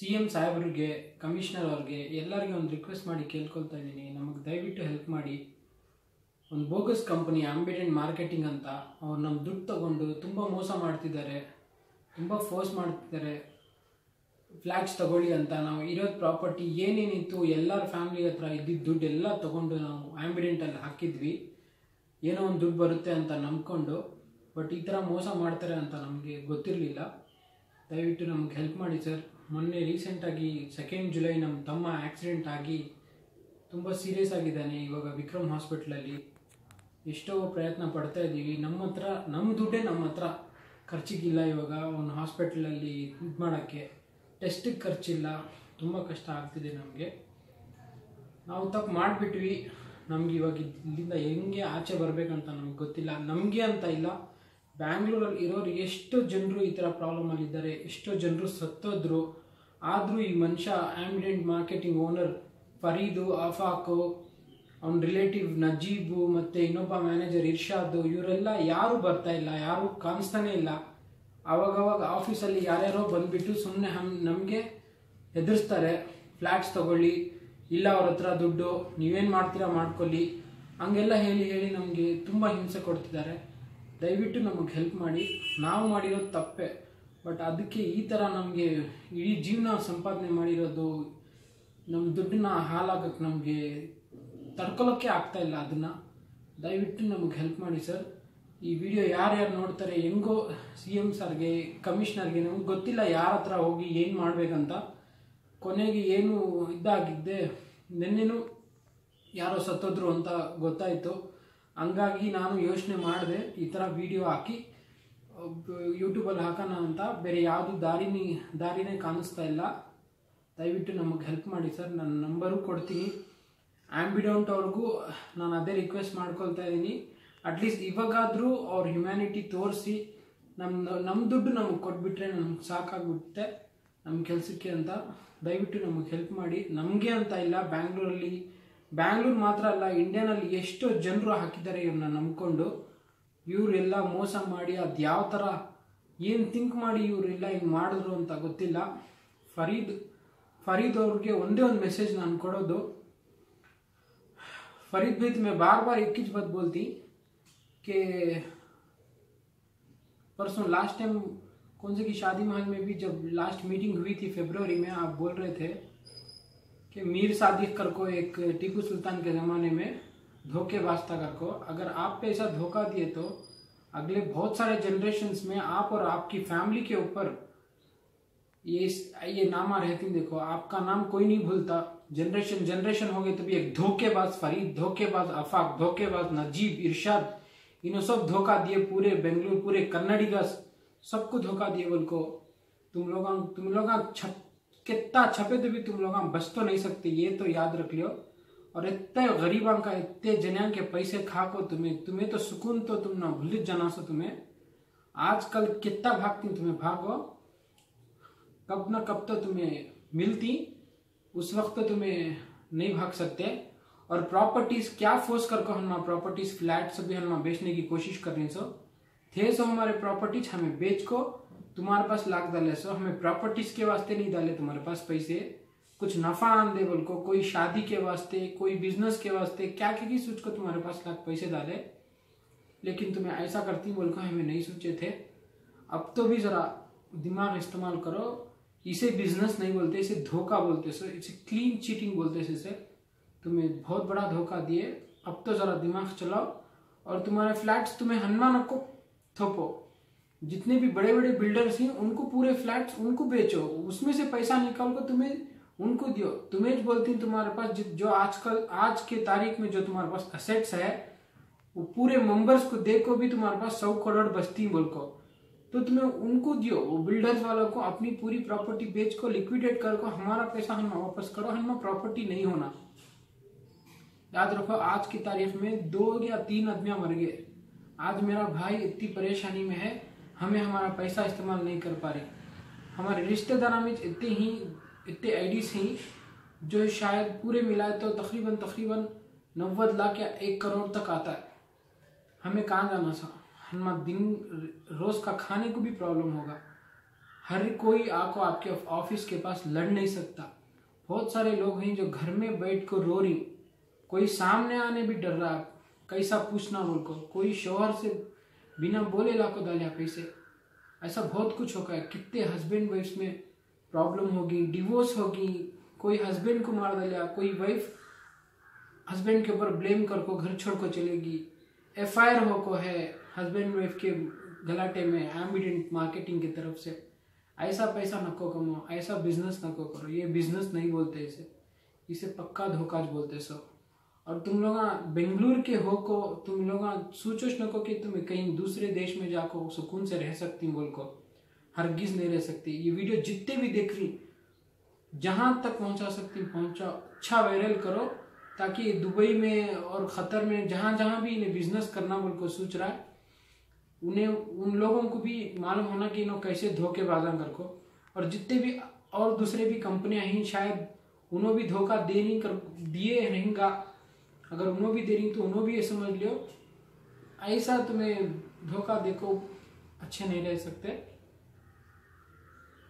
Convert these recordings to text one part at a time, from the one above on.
CM ಸಾಹೇಬರಿಗೆ commissioner ಅವರಿಗೆ ಎಲ್ಲರಿಗೂ ಒಂದು ರಿಕ್ವೆಸ್ಟ್ ಮಾಡಿ ಕೇಳ್ಕೊಳ್ತಾ ಇದ್ದೀನಿ, ನಮಗೆ ದಯವಿಟ್ಟು ಹೆಲ್ಪ್ ಮಾಡಿ. ಒಂದು ಬೋಗಸ್ ಕಂಪನಿ ಆಂಬಿಡೆಂಟ್ ಮಾರ್ಕೆಟಿಂಗ್ ಅಂತ ಅವ್ರು ನಮ್ಮ ದುಡ್ಡು ತಗೊಂಡು ತುಂಬ ಮೋಸ ಮಾಡ್ತಿದ್ದಾರೆ, ತುಂಬ ಫೋರ್ಸ್ ಮಾಡ್ತಿದ್ದಾರೆ. ಫ್ಲ್ಯಾಟ್ಸ್ ತಗೊಳ್ಳಿ ಅಂತ ನಾವು ಇರೋದು ಪ್ರಾಪರ್ಟಿ ಏನೇನಿತ್ತು ಎಲ್ಲರ ಫ್ಯಾಮಿಲಿ ಹತ್ರ ಇದ್ದಿದ್ದು ದುಡ್ಡು ಎಲ್ಲ ತೊಗೊಂಡು ನಾವು ಆಂಬಿಡೆಂಟಲ್ಲಿ ಹಾಕಿದ್ವಿ, ಏನೋ ಒಂದು ದುಡ್ಡು ಬರುತ್ತೆ ಅಂತ ನಂಬ್ಕೊಂಡು. ಬಟ್ ಈ ಥರ ಮೋಸ ಮಾಡ್ತಾರೆ ಅಂತ ನಮಗೆ ಗೊತ್ತಿರಲಿಲ್ಲ. ದಯವಿಟ್ಟು ನಮ್ಗೆ ಹೆಲ್ಪ್ ಮಾಡಿ ಸರ್. ಮೊನ್ನೆ ರೀಸೆಂಟಾಗಿ 2 ಜುಲೈ ನಮ್ಮ ತಮ್ಮ ಆಕ್ಸಿಡೆಂಟ್ ಆಗಿ ತುಂಬ ಸೀರಿಯಸ್ ಆಗಿದ್ದಾನೆ. ಇವಾಗ ವಿಕ್ರಮ್ ಹಾಸ್ಪಿಟ್ಲಲ್ಲಿ ಎಷ್ಟೋ ಪ್ರಯತ್ನ ಪಡ್ತಾ ಇದ್ದೀವಿ. ನಮ್ಮ ದುಡ್ಡೇ ನಮ್ಮ ಹತ್ರ ಖರ್ಚಿಗಿಲ್ಲ. ಇವಾಗ ಒಂದು ಹಾಸ್ಪಿಟ್ಲಲ್ಲಿ ಇದು ಮಾಡೋಕ್ಕೆ ಟೆಸ್ಟಿಗೆ ಖರ್ಚಿಲ್ಲ. ತುಂಬ ಕಷ್ಟ ಆಗ್ತಿದೆ ನಮಗೆ. ನಾವು ತಪ್ಪು ಮಾಡಿಬಿಟ್ವಿ. ನಮ್ಗೆ ಇವಾಗ ಇಲ್ಲಿಂದ ಹೆಂಗೆ ಆಚೆ ಬರಬೇಕಂತ ನಮ್ಗೆ ಗೊತ್ತಿಲ್ಲ. ನಮಗೆ ಅಂತ ಇಲ್ಲ, ಬ್ಯಾಂಗ್ಳೂರಲ್ಲಿ ಇರೋರು ಎಷ್ಟೋ ಜನರು ಈ ಥರ ಪ್ರಾಬ್ಲಮಲ್ಲಿದ್ದಾರೆ, ಎಷ್ಟೋ ಜನರು ಸತ್ತೋದ್ರು. ಆದರೂ ಈ ಮನುಷ್ಯ ಆಂಬಿಡೆಂಟ್ ಮಾರ್ಕೆಟಿಂಗ್ ಓನರ್ ಫರೀದು, ಆಫಾಕು, ಅವನ ರಿಲೇಟಿವ್ ನಜೀಬು ಮತ್ತು ಇನ್ನೊಬ್ಬ ಮ್ಯಾನೇಜರ್ ಇರ್ಷಾದ್, ಇವರೆಲ್ಲ ಯಾರೂ ಬರ್ತಾ ಇಲ್ಲ, ಯಾರೂ ಕಾಣಿಸ್ತಾನೆ ಇಲ್ಲ. ಆವಾಗವಾಗ ಆಫೀಸಲ್ಲಿ ಯಾರ್ಯಾರೋ ಬಂದುಬಿಟ್ಟು ಸುಮ್ಮನೆ ನಮಗೆ ಹೆದರ್ಸ್ತಾರೆ, ಫ್ಲ್ಯಾಟ್ಸ್ ತಗೊಳ್ಳಿ, ಇಲ್ಲ ಅವ್ರ ಹತ್ರ ದುಡ್ಡು, ನೀವೇನು ಮಾಡ್ತೀರಾ ಮಾಡ್ಕೊಳ್ಳಿ, ಹಂಗೆಲ್ಲ ಹೇಳಿ ನಮಗೆ ತುಂಬ ಹಿಂಸೆ ಕೊಡ್ತಿದ್ದಾರೆ. ದಯವಿಟ್ಟು ನಮಗೆ ಹೆಲ್ಪ್ ಮಾಡಿ. ನಾವು ಮಾಡಿರೋದು ತಪ್ಪೆ, ಬಟ್ ಅದಕ್ಕೆ ಈ ಥರ ನಮಗೆ ಇಡೀ ಜೀವನ ಸಂಪಾದನೆ ಮಾಡಿರೋದು, ನಮ್ಮ ದುಡ್ಡನ್ನ ಹಾಳಾಗಕ್ಕೆ ನಮಗೆ ತಡ್ಕೊಳ್ಳೋಕ್ಕೆ ಆಗ್ತಾಯಿಲ್ಲ. ಅದನ್ನು ದಯವಿಟ್ಟು ನಮಗೆ ಹೆಲ್ಪ್ ಮಾಡಿ ಸರ್. ಈ ವಿಡಿಯೋ ಯಾರ್ಯಾರು ನೋಡ್ತಾರೆ, ಹೆಂಗೋ CM ಸರ್ಗೆ ಕಮಿಷನರ್ಗೆ ನಮ್ಗೆ ಗೊತ್ತಿಲ್ಲ ಯಾರ ಹತ್ರ ಹೋಗಿ ಏನು ಮಾಡಬೇಕಂತ. ಕೊನೆಗೆ ಏನು ಇದಾಗಿದ್ದೆ, ನಿನ್ನೆನೂ ಯಾರೋ ಸತ್ತೋದ್ರು ಅಂತ ಗೊತ್ತಾಯಿತು. ಹಂಗಾಗಿ ನಾನು ಯೋಚನೆ ಮಾಡಿದೆ ಈ ಥರ ವಿಡಿಯೋ ಹಾಕಿ ಯೂಟ್ಯೂಬಲ್ಲಿ ಹಾಕೋಣ ಅಂತ. ಬೇರೆ ಯಾವುದು ದಾರಿನೇ ಕಾಣಿಸ್ತಾ ಇಲ್ಲ. ದಯವಿಟ್ಟು ನಮಗೆ ಹೆಲ್ಪ್ ಮಾಡಿ ಸರ್. ನನ್ನ ನಂಬರು ಕೊಡ್ತೀನಿ. ಆಂಬಿಡೆಂಟ್ ಅವ್ರಿಗೂ ನಾನು ಅದೇ ರಿಕ್ವೆಸ್ಟ್ ಮಾಡ್ಕೊಳ್ತಾ ಇದ್ದೀನಿ, ಅಟ್ಲೀಸ್ಟ್ ಇವಾಗಾದರೂ ಅವ್ರ ಹ್ಯುಮ್ಯಾನಿಟಿ ತೋರಿಸಿ ನಮ್ಮ ದುಡ್ಡು ನಮಗೆ ಕೊಟ್ಬಿಟ್ರೆ ನಮ್ಗೆ ಸಾಕಾಗ್ಬಿಡುತ್ತೆ ನಮ್ಮ ಕೆಲಸಕ್ಕೆ ಅಂತ. ದಯವಿಟ್ಟು ನಮಗೆ ಹೆಲ್ಪ್ ಮಾಡಿ. ನಮಗೆ ಅಂತ ಇಲ್ಲ, ಬ್ಯಾಂಗ್ಳೂರು ಮಾತ್ರ ಅಲ್ಲ, ಇಂಡಿಯಾನಲ್ಲಿ ಎಷ್ಟೋ ಜನರು ಹಾಕಿದ್ದಾರೆ ಇವ್ರನ್ನ ನಂಬ್ಕೊಂಡು. ಇವರೆಲ್ಲ ಮೋಸ ಮಾಡಿ ಅದು ಯಾವ ಥರ ಏನು ಥಿಂಕ್ ಮಾಡಿ ಇವರೆಲ್ಲ ಹಿಂಗೆ ಮಾಡಿದ್ರು ಅಂತ ಗೊತ್ತಿಲ್ಲ. फरीद ಅವ್ರಿಗೆ ಒಂದೇ ಒಂದು ಮೆಸೇಜ್ ನಾನು ಕೊಡೋದು, फरीद भाई तुम्हें बार बार एक ही बात बोलती कि परसों लास्ट टाइम कौन से की शादी महल में भी जब लास्ट मीटिंग हुई थी फरवरी में, आप बोल रहे थे कि मीर सादिक कर को एक टीपू सुल्तान के ज़माने में धोखेबाज था कर को, अगर आप पे ऐसा धोखा दिए तो अगले बहुत सारे जनरेशन्स में आप और आपकी फैमिली के ऊपर ये नामा रहती। देखो आपका नाम कोई नहीं भूलता, जनरेशन हो गए तो भी एक धोखेबाज फरीद, धोखेबाज अफाक, धोखेबाज नजीब, इरशाद, इन्होंने सब धोखा दिए। पूरे बेंगलुरु, पूरे कन्नडिगा सबको धोखा दिए। बोल को तुम लोग कितना छपे तो भी तुम लोग बच तो नहीं सकते, ये तो याद रख लियो। और इतने गरीबों का, इतने जनिया के पैसे खा को तुम्हें तो सुकून तो तुम ना भूल जाना सो। तुम्हें आजकल कितना भागती, तुम्हें भागो, कब ना कब तो तुम्हें मिलती, उस वक्त तो तुम्हें नहीं भाग सकते। और प्रॉपर्टीज क्या फोर्स करके हम प्रॉपर्टीज फ्लैट भी हम बेचने की कोशिश कर रही सो थे। सो हमारे प्रॉपर्टीज हमें बेच को तुम्हारे पास लाख डाले सो, हमें प्रॉपर्टीज के वास्ते नहीं डाले तुम्हारे पास पैसे, कुछ नफा आन दे बोल को, कोई शादी के वास्ते, कोई बिजनेस के वास्ते, क्या क्या सोच को तुम्हारे पास लाख पैसे डाले, लेकिन तुम्हें ऐसा करती बोल को हमें नहीं सोचे थे। अब तो भी जरा दिमाग इस्तेमाल करो। इसे बिजनेस नहीं बोलते, इसे धोखा बोलते, सो इसे क्लीन चीटिंग बोलते। इसे तुम्हें बहुत बड़ा धोखा दिए। अब तो जरा दिमाग चलाओ और तुम्हारे फ्लैट्स तुम्हें हनुमान को थोपो। जितने भी बड़े बड़े बिल्डर्स हैं उनको पूरे फ्लैट्स उनको बेचो, उसमें से पैसा निकाल को तुम्हें उनको दियो। तुम्हें बोलती तुम्हारे पास जो आज के तारीख में जो तुम्हारे पास असेट्स है वो पूरे मेंबर्स को देखो भी तुम्हारे पास 100 करोड़ बचती बोल को, तो तुम्हें उनको दियो। वो बिल्डर्स वालों को अपनी पूरी प्रॉपर्टी बेच को लिक्विडेट कर को हमारा पैसा हम वापस करो, हम प्रॉपर्टी नहीं होना। याद रखो आज की तारीख में 2 या 3 आदमियां मर गए। आज मेरा भाई इतनी परेशानी में है, हमें हमारा पैसा इस्तेमाल नहीं कर पा रही। हमारे रिश्तेदारों में इतने आईडीज हैं जो शायद पूरे मिलाए तो तकरीबन 90 लाख या 1 करोड़ तक आता है। हमें कहाँ जाना सा, हम दिन रोज का खाने को भी प्रॉब्लम होगा। हर कोई आको आपके ऑफिस के पास लड़ नहीं सकता। बहुत सारे लोग हैं जो घर में बैठ कर रो रही, कोई सामने आने भी डर रहा, कैसा पूछना बोल को, कोई शोहर से बिना बोले लाखों डालिया पैसे। ऐसा बहुत कुछ होगा है। कितने हस्बैंड वाइफ में प्रॉब्लम होगी, डिवोर्स होगी, कोई हस्बैंड को मार डालिया, कोई वाइफ हस्बैंड के ऊपर ब्लेम कर को घर छोड़ को चलेगी, FIR हो को है हस्बैंड वाइफ के गलाटे में एम्बिडेंट मार्केटिंग की तरफ से। ऐसा पैसा नको कमाओ, ऐसा बिजनेस नको करो। ये बिजनेस नहीं बोलते इसे पक्का धोखा बोलते सब। और तुम लोग बेंगलुरु के हो को तुम लोग सोचो नको कि तुम कहीं दूसरे देश में जाको सुकून से रह सकती बोल को, हरगिज नहीं रह सकती। ये वीडियो जितने भी देख रही जहां तक पहुंचा सकती पहुंचाओ, अच्छा वायरल करो, ताकि दुबई में और खतर में जहां जहां भी इन्हें बिजनेस करना बोल को सोच रहा है उन्हें उन लोगों को भी मालूम होना कि इन्हों कैसे धोखेबाजा कर को। और जितने भी और दूसरे भी कंपनियां हैं शायद उन्हों भी धोखा दे नहीं कर दिए रहेंगा। अगर उन्हों भी दे रही तो उन्हों भी ये समझ लियो ऐसा तुम्हें धोखा देखो अच्छे नहीं रह सकते।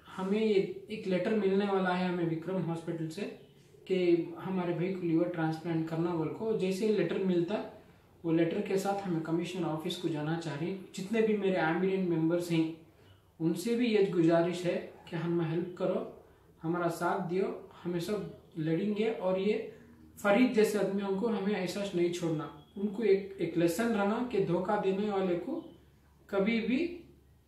हमें ये एक लेटर मिलने वाला है हमें विक्रम हॉस्पिटल से कि हमारे भाई को लीवर ट्रांसप्लांट करना बोल को। जैसे लेटर मिलता है वो लेटर के साथ हमें कमिश्नर ऑफिस को जाना चाहिए। जितने भी मेरे एम्बिडेंट मेंबर्स हैं उनसे भी ये गुजारिश है कि हमें हेल्प करो, हमारा साथ दियो, हमें सब लड़ेंगे। और ये फरीद जैसे आदमियों को हमें ऐसा नहीं छोड़ना। उनको एक लेसन रहना कि धोखा देने वाले को कभी भी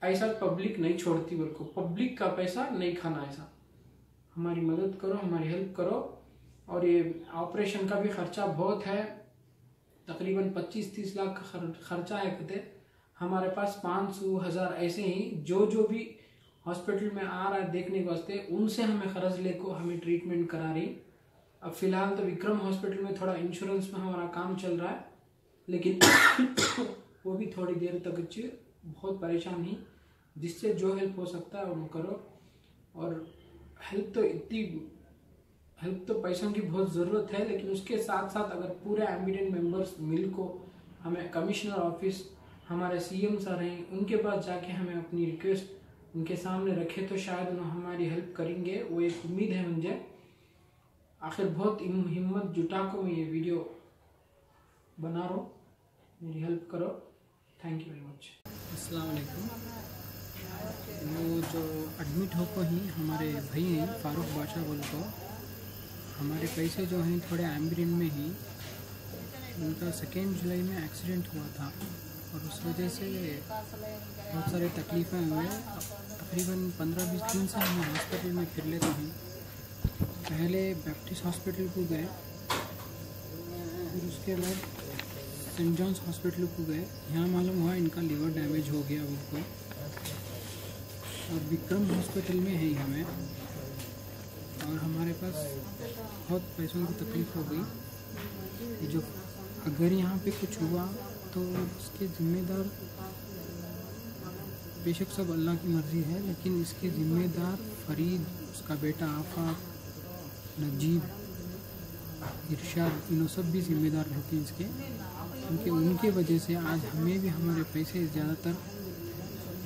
ऐसा पब्लिक नहीं छोड़ती, बल्कि पब्लिक का पैसा नहीं खाना। ऐसा हमारी मदद करो, हमारी हेल्प करो। और ये ऑपरेशन का भी खर्चा बहुत है, तकरीबन 25-30 लाख का खर्चा है। कहते हमारे पास 500-1000 ऐसे ही जो भी हॉस्पिटल में आ रहा है देखने के वास्ते उनसे हमें खर्च लेको हमें ट्रीटमेंट करा रही। अब फिलहाल तो विक्रम हॉस्पिटल में थोड़ा इंश्योरेंस में हमारा काम चल रहा है, लेकिन वो भी थोड़ी देर तक बहुत परेशान ही। जिससे जो हेल्प हो सकता है वो करो। और हेल्प तो पैसों की बहुत ज़रूरत है, लेकिन उसके साथ साथ अगर पूरे एम्बिडेंट मेंबर्स मिल को हमें कमिश्नर ऑफिस हमारे CM सर हैं उनके पास जाके हमें अपनी रिक्वेस्ट उनके सामने रखे तो शायद उन्होंने हमारी हेल्प करेंगे। वो एक उम्मीद है मुझे। आखिर बहुत हिम्मत जुटा को मैं ये वीडियो बना रहा हूँ, मेरी हेल्प करो। Thank you very much. अस्सलाम वालेकुम। वो जो एडमिट हो को ही हमारे भाई हैं फारूक बादशाह बोल को, हमारे पैसे जो हैं थोड़े एम्बिडेंट में ही उनका 2 जुलाई में एक्सीडेंट हुआ था और उस वजह से बहुत सारे तकलीफ़ें हुए। तकरीबन 15-20 दिन से हम हॉस्पिटल में फिर लेते हैं। पहले बैप्टिस्ट हॉस्पिटल को गए, फिर उसके बाद सेंट जॉन्स हॉस्पिटल को गए। यहाँ मालूम हुआ इनका लीवर डैमेज हो गया उनको। और विक्रम हॉस्पिटल में है हमें, और हमारे पास बहुत पैसों की तकलीफ़ हो गई। जो अगर यहाँ पे कुछ हुआ तो इसके ज़िम्मेदार बेशक सब अल्लाह की मर्ज़ी है, लेकिन इसके ज़िम्मेदार फरीद, उसका बेटा आफाक, नजीब, इरशाद, इन्हों सब भी ज़िम्मेदार रहते हैं इसके। क्योंकि उनके वजह से आज हमें भी हमारे पैसे ज़्यादातर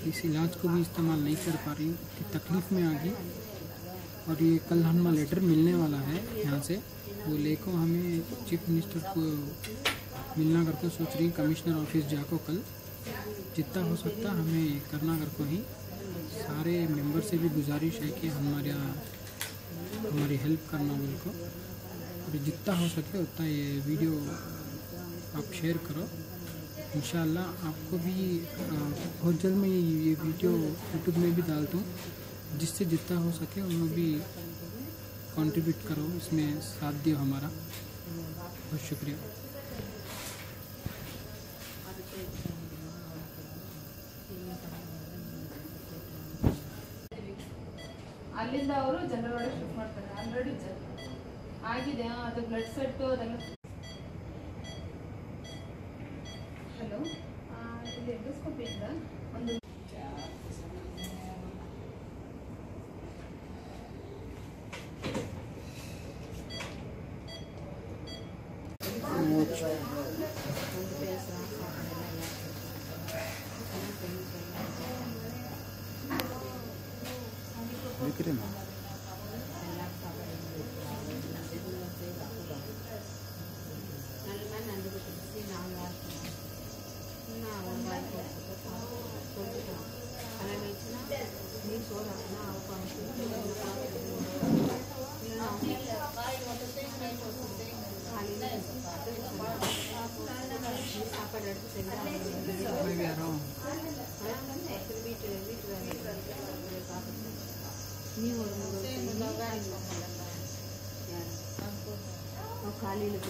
इस इलाज को भी इस्तेमाल नहीं कर पा रही, कि तकलीफ़ में आ गई। और ये कल हमें लेटर मिलने वाला है यहाँ से, वो लेको हमें चीफ मिनिस्टर को मिलना करके सोच रही। कमिश्नर ऑफिस जाको कल जितना हो सकता हमें करना करको ही। सारे मेंबर से भी गुजारिश है कि हमारी हेल्प करना बिल्कुल, और जितना हो सके उतना ये वीडियो आप शेयर करो। इंशाअल्लाह आपको भी बहुत जल्द मैं ये वीडियो यूट्यूब में भी डालता हूँ, जिससे जितना हो सके उनमें भी कंट्रीब्यूट करो, इसमें साथ दियो हमारा। बहुत शुक्रिया। ಅಲ್ಲಿಂದ ಅವರು ಜನರಲ್ ವಾರ್ಡ್ ಶಿಫ್ಟ್ ಮಾಡ್ತಾರೆ. ಆಲ್ರೆಡಿ ಆಗಿದೆ, ಅದು ಬ್ಲಡ್ ಸೆಟ್ ಅದೆಲ್ಲ. ಹಲೋ, ಇಲ್ಲಿ ಎಂಡೋಸ್ಕೋಪಿಯಿಂದ ಒಂದು விற்கிறேம்மா. சாப்பாடு எடுத்து செஞ்சு நீ ஒரு காலையில்